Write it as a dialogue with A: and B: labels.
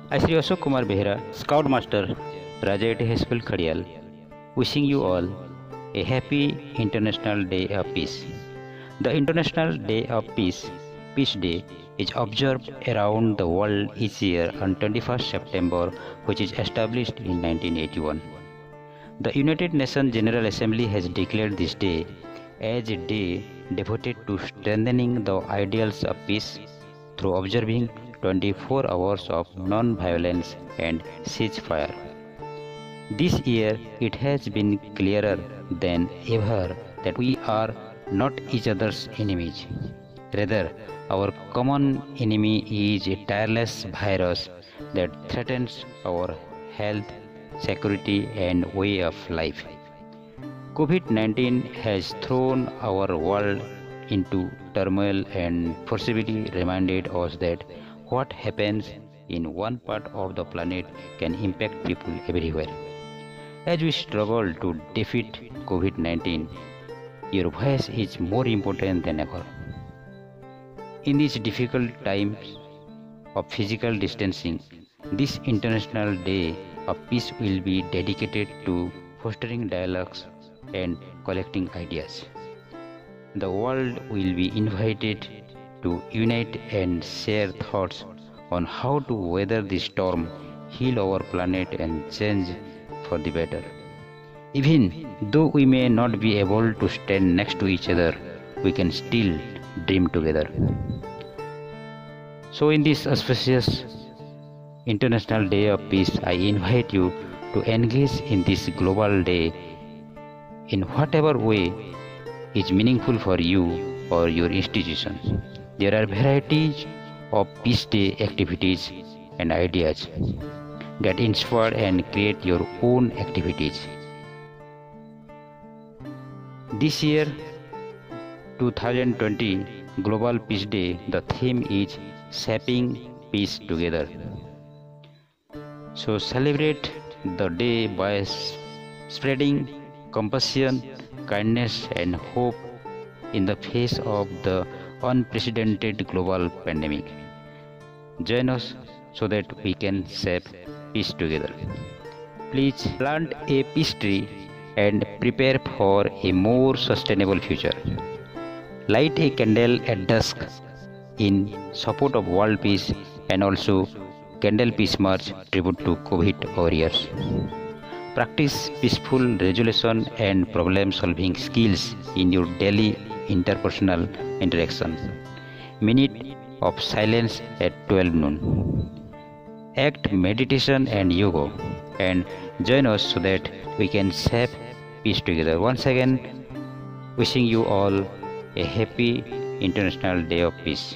A: I Sri Ashok Kumar Behra, Scout Master, Rajayati High School, Khadial, wishing you all a happy International Day of Peace. The International Day of Peace, Peace Day, is observed around the world each year on 21st September, which is established in 1981. The United Nations General Assembly has declared this day as a day devoted to strengthening the ideals of peace through observing 24 hours of non-violence and ceasefire. This year, it has been clearer than ever that we are not each other's enemies. Rather, our common enemy is a tireless virus that threatens our health, security, and way of life. COVID-19 has thrown our world into turmoil and forcibly reminded us that what happens in one part of the planet can impact people everywhere. As we struggle to defeat COVID-19, your voice is more important than ever. In these difficult times of physical distancing, this International Day of Peace will be dedicated to fostering dialogues and collecting ideas. The world will be invited to unite and share thoughts on how to weather the storm, heal our planet, and change for the better. Even though we may not be able to stand next to each other, we can still dream together. So, in this auspicious International Day of Peace, I invite you to engage in this global day in whatever way is meaningful for you or your institution. There are varieties of Peace Day activities and ideas. Get inspired and create your own activities. This year, 2020 Global Peace Day, the theme is Shaping Peace Together. So celebrate the day by spreading compassion, kindness, and hope in the face of the unprecedented global pandemic. Join us so that we can shape peace together. Please plant a peace tree and prepare for a more sustainable future. Light a candle at dusk in support of world peace, and also Candle Peace March tribute to COVID warriors. Practice peaceful resolution and problem solving skills in your daily interpersonal interaction. Minute of silence at 12 noon. Act meditation and yoga, and join us so that we can shape peace together. Once again, wishing you all a happy International Day of Peace.